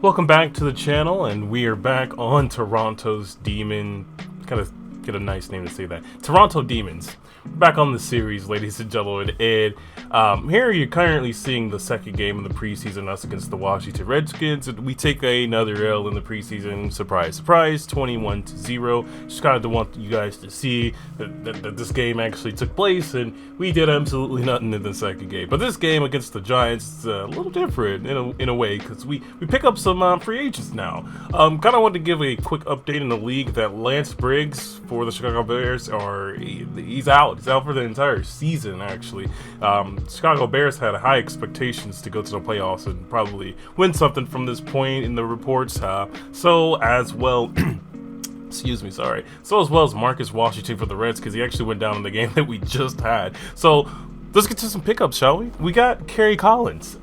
Welcome back to the channel, and we are back on Toronto's Demon. Gotta get a nice name to say that. Toronto Demons. Back on the series, ladies and gentlemen, and here you're currently seeing the second game in the preseason, us against the Washington Redskins, and we take another L in the preseason. Surprise, surprise, 21-0. Just kind of want you guys to see that this game actually took place, and we did absolutely nothing in the second game. But this game against the Giants is a little different in a way, because we pick up some free agents now. Kind of want to give a quick update in the league that Lance Briggs for the Chicago Bears he's out. He's out for the entire season, actually. Chicago Bears had high expectations to go to the playoffs and probably win something from this point in the reports. So as well, excuse me, sorry. So as well as Marcus Washington for the Reds, because he actually went down in the game that we just had. So let's get to some pickups, shall we? We got Kerry Collins,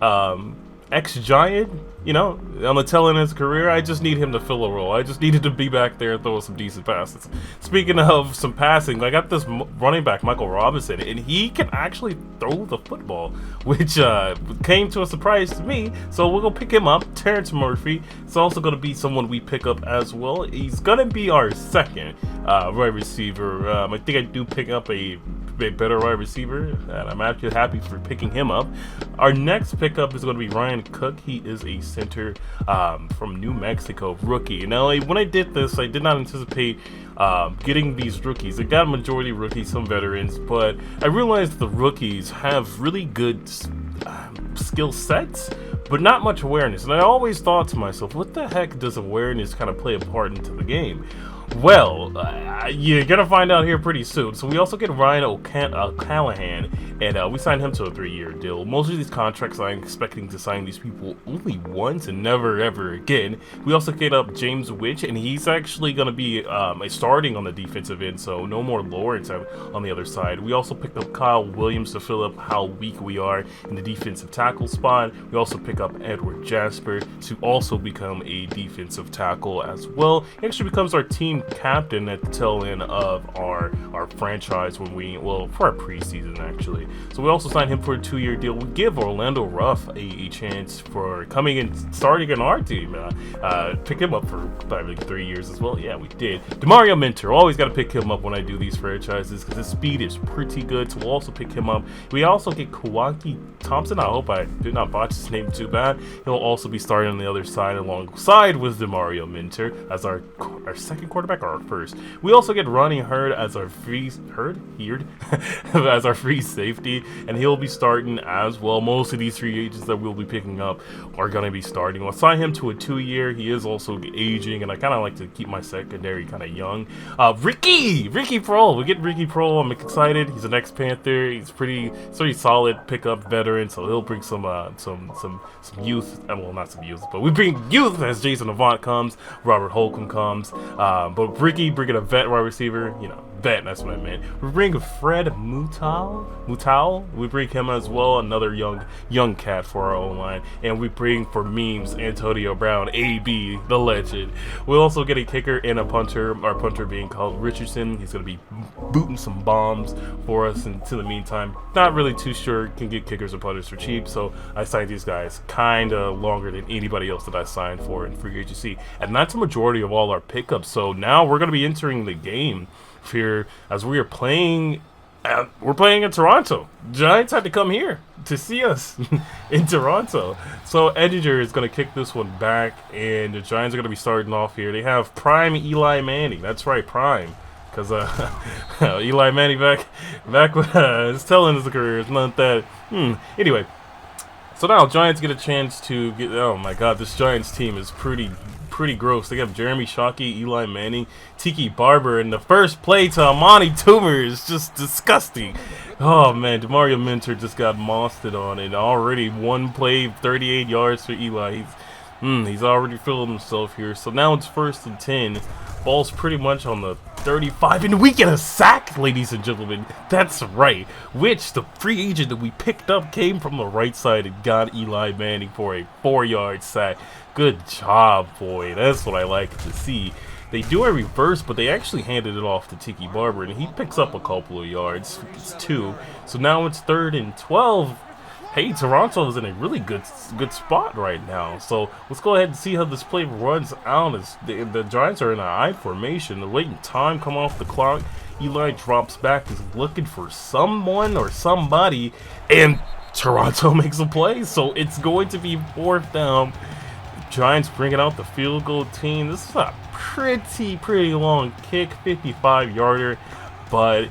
ex-Giant. You know, on the tail end of his career, I just need him to fill a role. I just needed to be back there and throw some decent passes. Speaking of some passing, I got this running back, Michael Robinson, and he can actually throw the football, which came to a surprise to me. So we're going to pick him up. Terrence Murphy is also going to be someone we pick up as well. He's going to be our second wide receiver. I think I do pick up a better wide receiver, and I'm actually happy for picking him up. Our next pickup is going to be Ryan Cook. He is a center from New Mexico, rookie. Now, when I did this, I did not anticipate getting these rookies. I got a majority rookies, some veterans, but I realized the rookies have really good skill sets, but not much awareness. And I always thought to myself, what the heck does awareness kind of play a part into the game? Well, you're gonna find out here pretty soon. So we also get Ryan O'Callahan, and we signed him to a 3-year deal. Most of these contracts, I'm expecting to sign these people only once and never ever again. We also get up James Witch, and he's actually gonna be starting on the defensive end, so no more Lawrence on the other side. We also picked up Kyle Williams to fill up how weak we are in the defensive tackle spot. We also pick up Edward Jasper to also become a defensive tackle as well. He actually becomes our team captain at the tail end of our franchise for our preseason, actually. So we also signed him for a 2-year deal. We give Orlando Ruff a chance for coming and starting in our team. Pick him up for probably 3 years as well. Yeah, we did. DeMario Minter, always got to pick him up when I do these franchises because his speed is pretty good. So we'll also pick him up. We also get Kawaki Thompson. I hope I did not botch his name too bad. He'll also be starting on the other side alongside with DeMario Minter as our second quarterback, or our first. We also get Ronnie Hurd as our free as our free safety, and he'll be starting as well. Most of these free agents that we'll be picking up are going to be starting. We'll sign him to a 2-year. He is also aging, and I kind of like to keep my secondary kind of young. Ricky Prohl. We get Ricky Prohl. I'm excited. He's an ex-Panther. He's pretty solid pickup veteran, so he'll bring some youth. Well, not some youth, but we bring youth as Jason Avant comes, Robert Holcomb comes. But Ricky bringing a vet wide receiver, vet, that's what I meant. We bring Fred Mutal. We bring him as well, another young cat for our own line. And we bring for memes Antonio Brown, AB, the legend. We also get a kicker and a punter, our punter being called Richardson. He's going to be booting some bombs for us. And in the meantime, not really too sure, can get kickers and punters for cheap. So I signed these guys kind of longer than anybody else that I signed for in free agency. And that's the majority of all our pickups. So now we're going to be entering the game here as we are playing. We're playing in Toronto. Giants had to come here to see us in Toronto. So Edinger is going to kick this one back, and the Giants are going to be starting off here. They have prime Eli Manning. That's right, prime. Because Eli Manning back when his tail end of his career is not that. Anyway, so now Giants get a chance to get. Oh my God, this Giants team is pretty gross. They have Jeremy Shockey, Eli Manning, Tiki Barber, and the first play to Amani Toomer is just disgusting. Oh man, DeMario Minter just got mossed on, and already one play, 38 yards for Eli. He's already feeling himself here. So now it's 1st and 10. Ball's pretty much on the 35, and we get a sack, ladies and gentlemen. That's right. Which the free agent that we picked up came from the right side and got Eli Manning for a 4-yard sack. Good job, boy. That's what I like to see. They do a reverse, but they actually handed it off to Tiki Barber, and he picks up a couple of yards. It's 2. So now it's 3rd and 12. Hey, Toronto is in a really good spot right now. So let's go ahead and see how this play runs out. As the Giants are in an I formation. The latent time come off the clock. Eli drops back, is looking for someone or somebody, and Toronto makes a play. So it's going to be 4th down. Giants bringing out the field goal team. This is a pretty long kick, 55-yarder, but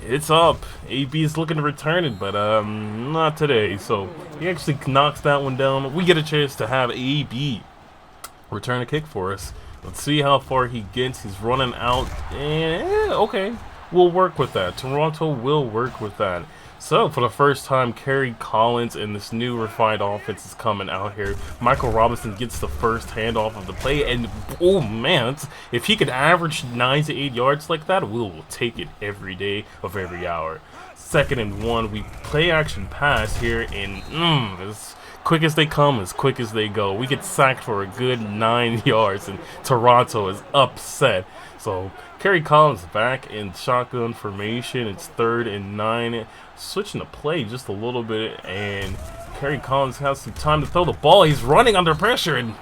it's up. AB is looking to return it, but not today. So he actually knocks that one down. We get a chance to have AB return a kick for us. Let's see how far he gets. He's running out, and okay, we'll work with that. Toronto will work with that. So for the first time, Kerry Collins and this new refined offense is coming out here. Michael Robinson gets the first handoff of the play, and oh man, if he could average 9 to 8 yards like that, we will take it every day of every hour. 2nd and 1, we play action pass here, and as quick as they come, as quick as they go. We get sacked for a good 9 yards, and Toronto is upset. So Kerry Collins back in shotgun formation. It's 3rd and 9. Switching the play just a little bit, and Kerry Collins has some time to throw the ball. He's running under pressure, and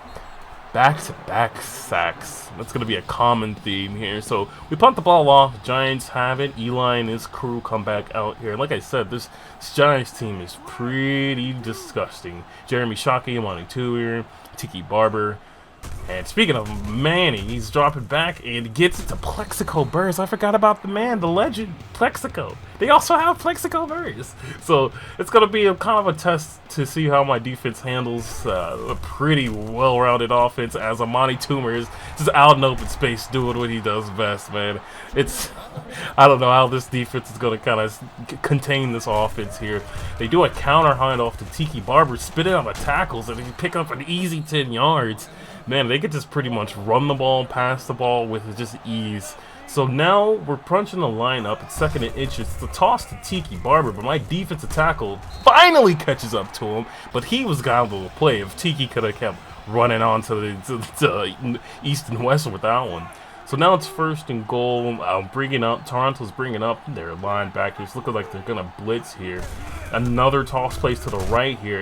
back-to-back sacks. That's going to be a common theme here. So we punt the ball off. Giants have it. Eli and his crew come back out here. Like I said, this Giants team is pretty disgusting. Jeremy Shockey, Amani Tuier, Tiki Barber. And speaking of Manny, he's dropping back and gets it to Plexico Burrs. I forgot about the man, the legend, Plexico. They also have Plexico Burrs. So it's going to be a kind of a test to see how my defense handles a pretty well-rounded offense, as Amani Toomer is just out in open space doing what he does best, man. I don't know how this defense is going to kind of contain this offense here. They do a counter handoff to Tiki Barber, spit it on the tackles, and he pick up an easy 10 yards. Man, they could just pretty much run the ball, pass the ball with just ease. So now we're punching the line up. It's 2nd and inches. It's a toss to Tiki Barber, but my defensive tackle finally catches up to him. But he was gone to the play if Tiki could have kept running on to the east and west with that one. So now it's 1st and goal. Toronto's bringing up their linebackers. Looking like they're going to blitz here. Another toss plays to the right here.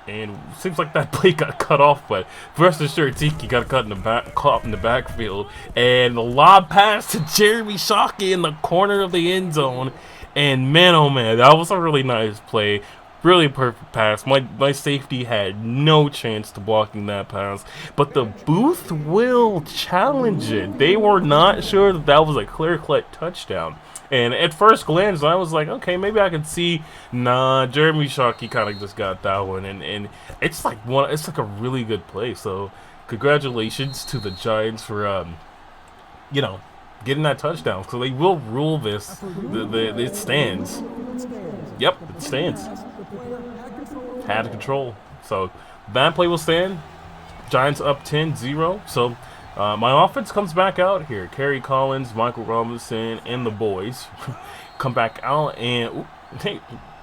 And seems like that play got cut off, but rest assured, Tiki got caught in the backfield. And the lob pass to Jeremy Shockey in the corner of the end zone. And man, oh man, that was a really nice play. Really perfect pass. My safety had no chance to blocking that pass. But the booth will challenge it. They were not sure that was a clear-cut touchdown. And at first glance, I was like, okay, maybe I could see. Nah, Jeremy Shockey kind of just got that one, and it's like a really good play. So, congratulations to the Giants for getting that touchdown. So they will rule this. It stands. Yep, it stands. Had control. So that play will stand. Giants up 10-0. So. My offense comes back out here. Kerry Collins, Michael Robinson, and the boys come back out, and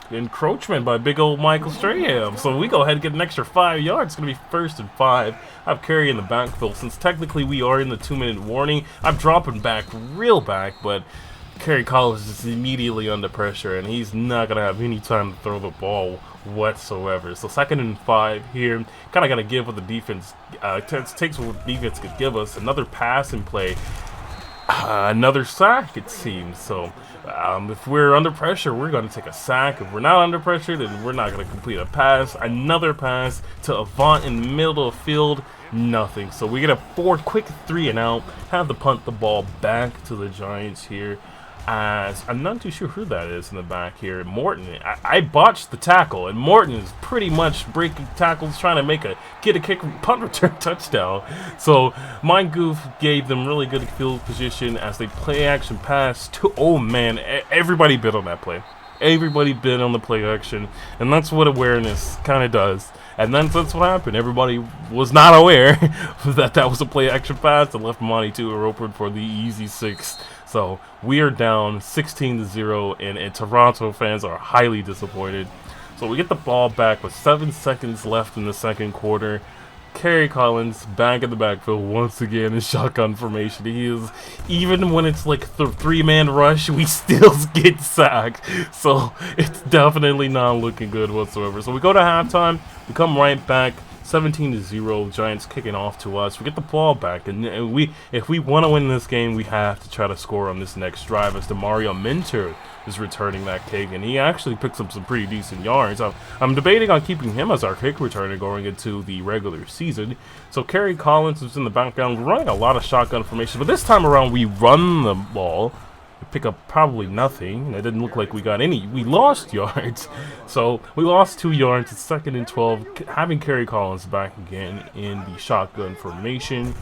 encroachment by big old Michael Strahan. So we go ahead and get an extra 5 yards. It's going to be 1st and 5. I have Kerry in the backfield. Since technically we are in the 2-minute warning, I'm dropping back real back, but Kerry Collins is immediately under pressure, and he's not going to have any time to throw the ball whatsoever. So 2nd and 5 here. Kind of got to give what the defense takes what the defense could give us. Another pass and play. Another sack, it seems. So if we're under pressure, we're going to take a sack. If we're not under pressure, then we're not going to complete a pass. Another pass to Avant in the middle of the field. Nothing. So we get a quick 3 and out. Have to punt the ball back to the Giants here. As I'm not too sure who that is in the back here. Morton. I botched the tackle, and Morton is pretty much breaking tackles, trying to get a kick punt return touchdown. So my goof gave them really good field position as they play action pass to. Oh man, everybody bid on that play. Everybody bid on the play action, and that's what awareness kind of does. And then that's what happened. Everybody was not aware that was a play action pass and left Monty 2 open for the easy 6. So we are down 16-0, and Toronto fans are highly disappointed. So we get the ball back with 7 seconds left in the 2nd quarter. Kerry Collins back in the backfield once again in shotgun formation. He is, even when it's like the three-man rush, we still get sacked. So it's definitely not looking good whatsoever. So we go to halftime, we come right back. 17-0, Giants kicking off to us. We get the ball back, and if we want to win this game, we have to try to score on this next drive as Demario Minter is returning that kick, and he actually picks up some pretty decent yards. I'm debating on keeping him as our kick returner going into the regular season. So Kerry Collins is in the background. We're running a lot of shotgun formation, but this time around we run the ball. We pick up probably nothing. It didn't look like we got any. We lost yards. So we lost 2 yards. It's 2nd and 12. Having Kerry Collins back again in the shotgun formation.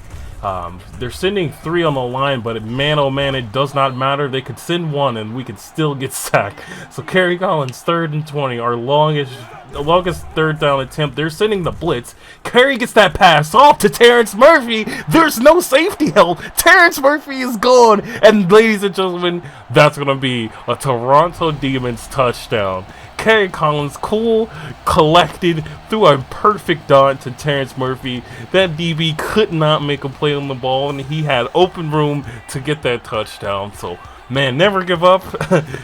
They're sending 3 on the line, but man, oh man, it does not matter. They could send 1 and we could still get sacked. So Kerry Collins, 3rd and 20, our longest 3rd down attempt. They're sending the blitz. Kerry gets that pass off to Terrence Murphy. There's no safety help. Terrence Murphy is gone. And ladies and gentlemen, that's going to be a Toronto Demons touchdown. Kerry Collins, cool, collected, threw a perfect dot to Terrence Murphy. That DB could not make a play on the ball, and he had open room to get that touchdown. So, man, never give up,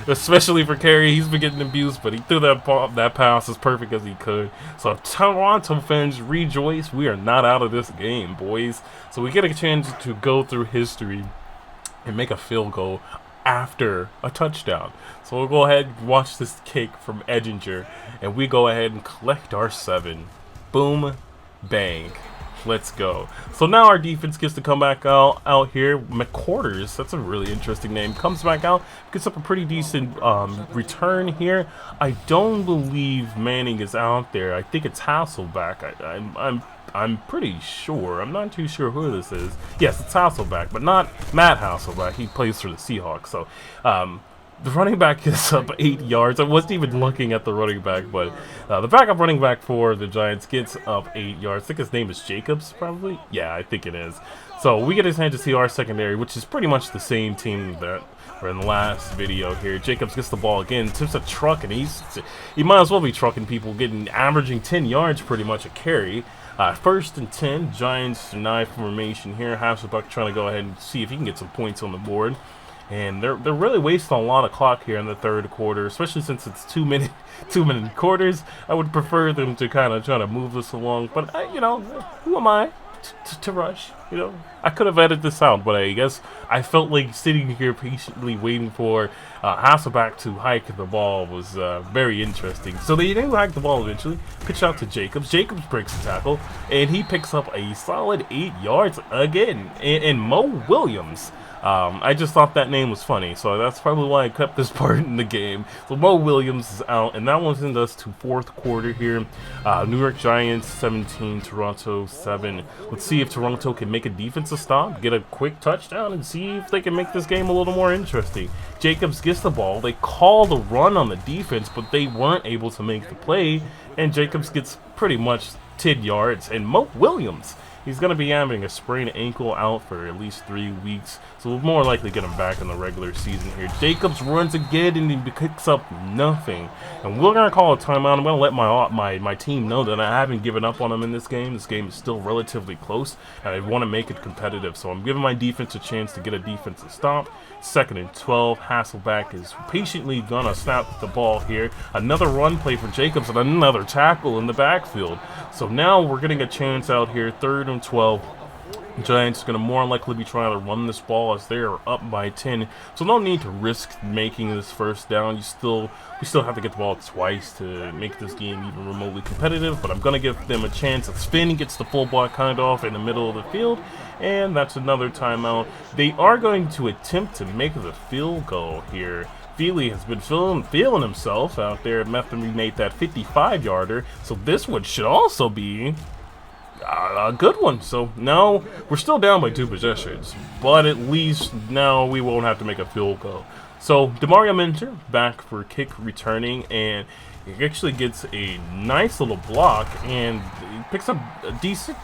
especially for Kerry. He's been getting abused, but he threw that pass as perfect as he could. So, Toronto fans, rejoice. We are not out of this game, boys. So, we get a chance to go through history and make a field goal after a touchdown. So we'll go ahead and watch this kick from Edinger, and we go ahead and collect our 7. Boom, bang. Let's go. So now our defense gets to come back out here. McQuarters, that's a really interesting name, comes back out, gets up a pretty decent return here. I don't believe Manning is out there. I think it's Hasselback. I'm pretty sure. I'm not too sure who this is. Yes, it's Hasselback, but not Matt Hasselback. He plays for the Seahawks. So the running back is up 8 yards. I wasn't even looking at the running back, but the backup running back for the Giants gets up 8 yards. I think his name is Jacobs, probably. Yeah, I think it is. So we get a chance to see our secondary, which is pretty much the same team that were in the last video here. Jacobs gets the ball again, tips a truck, and he might as well be trucking people, averaging 10 yards pretty much a carry. 1st and 10, Giants deny formation here. Hasselbeck trying to go ahead and see if he can get some points on the board. And they're really wasting a lot of clock here in the 3rd quarter, especially since it's 2-minute quarters. I would prefer them to kind of try to move this along. But, you know, who am I to rush? You know, I could have edited this out, but I guess I felt like sitting here patiently waiting for Hasselback to hike the ball was very interesting. So they do hike the ball eventually. Pitch out to Jacobs. Jacobs breaks the tackle, and he picks up a solid 8 yards again. And Mo Williams. I just thought that name was funny, so that's probably why I kept this part in the game. So Mo Williams is out, and that one sends us to 4th quarter here. New York Giants 17, Toronto 7. Let's see if Toronto can make a defensive stop, get a quick touchdown, and see if they can make this game a little more interesting. Jacobs gets the ball. They call the run on the defense, but they weren't able to make the play, and Jacobs gets pretty much 10 yards. And Mo Williams, he's going to be having a sprained ankle out for at least 3 weeks, so we'll more likely get him back in the regular season here. Jacobs runs again, and he picks up nothing. And we're going to call a timeout. I'm going to let my team know that I haven't given up on him in this game. This game is still relatively close, and I want to make it competitive. So I'm giving my defense a chance to get a defensive stop. 2nd and 12. Hasselback is patiently going to snap the ball here. Another run play for Jacobs and another tackle in the backfield. So now we're getting a chance out here. 3rd and 12. Giants are going to more likely be trying to run this ball as they are up by 10. So no need to risk making this 1st down. We still have to get the ball twice to make this game even remotely competitive. But I'm going to give them a chance. A spin gets the full block handoff in the middle of the field. And that's another timeout. They are going to attempt to make the field goal here. Feely has been feeling himself out there. Method made that 55-yarder. So this one should also be a good one. So now we're still down by 2 possessions, but at least now we won't have to make a field goal. So Demario Minter back for kick returning, and he actually gets a nice little block and he picks up a decent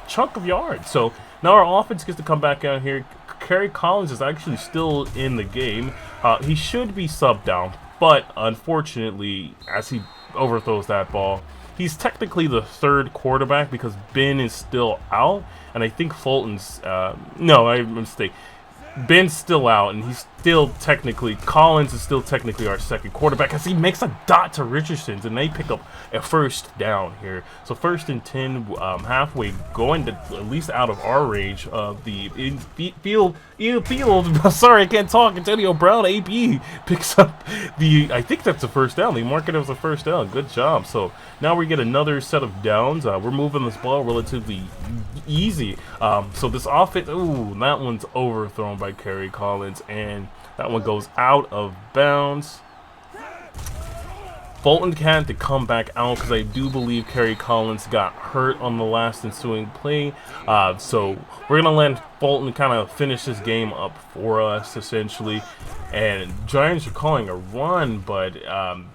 chunk of yards. So now our offense gets to come back out here. Kerry Collins is actually still in the game. He should be subbed down, but unfortunately, as he overthrows that ball, he's technically the third quarterback because Ben is still out, and I think Fulton's no, I mistake. Ben's still out, and he's still technically, Collins is still technically our second quarterback as he makes a dot to Richardson's, and they pick up a first down here. So 1st and 10, halfway, going to at least out of our range of the field. Sorry, I can't talk. Antonio Brown, AP, picks up I think that's a first down. They mark it as a first down. Good job. So now we get another set of downs. We're moving this ball relatively easy. So this offense, ooh, that one's overthrown by Kerry Collins, and that one goes out of bounds. Fulton can't to come back out because I do believe Kerry Collins got hurt on the last ensuing play. So we're going to let Fulton kind of finish this game up for us, essentially. And Giants are calling a run, but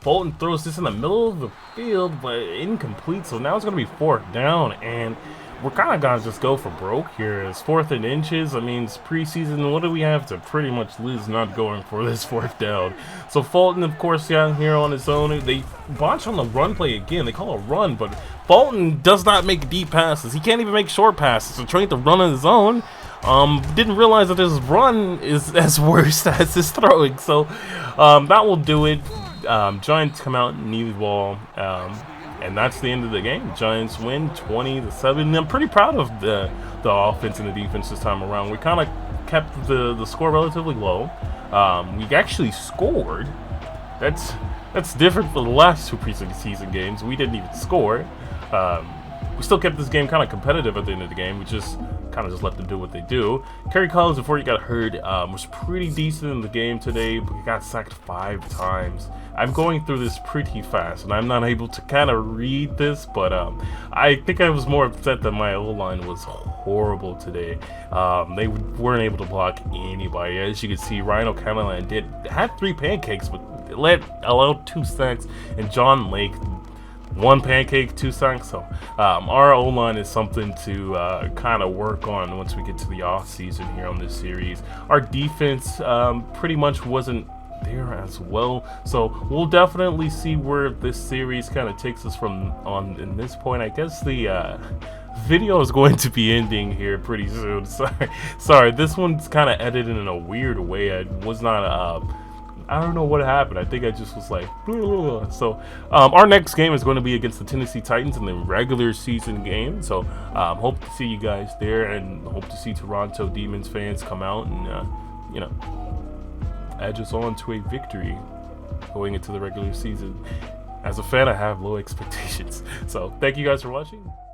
Fulton throws this in the middle of the field, but incomplete. So now it's going to be 4th down, and we're kind of going to just go for broke here. It's 4th and inches. I mean, it's preseason. What do we have to pretty much lose not going for this 4th down? So Fulton, of course, down here on his own. They botch on the run play again. They call a run, but Fulton does not make deep passes. He can't even make short passes. So trying to run on his own. Didn't realize that his run is as worse as his throwing. So that will do it. Giants come out and knee the ball. And that's the end of the game. Giants win 20-7. I'm pretty proud of the offense and the defense this time around. We kind of kept the score relatively low. We actually scored. That's different for the last 2 preseason games. We didn't even score. We still kept this game kind of competitive at the end of the game. We just kind of just let them do what they do. Kerry Collins, before he got hurt, was pretty decent in the game today, but he got sacked 5 times. I'm going through this pretty fast, and I'm not able to kind of read this, but I think I was more upset that my O-line was horrible today. They weren't able to block anybody. As you can see, Ryan O'Callaghan had 3 pancakes, but allowed 2 sacks, and John Lake 1 pancake, 2 sacks. So our O-line is something to kind of work on once we get to the off season here on this series. Our defense pretty much wasn't there as well, so we'll definitely see where this series kind of takes us from on in this point. I guess the video is going to be ending here pretty soon. Sorry, this one's kind of edited in a weird way. I was not I don't know what happened. I think I just was like, blah. So our next game is going to be against the Tennessee Titans in the regular season game. So hope to see you guys there, and hope to see Toronto Demons fans come out and edge us on to a victory going into the regular season. As a fan, I have low expectations. So thank you guys for watching.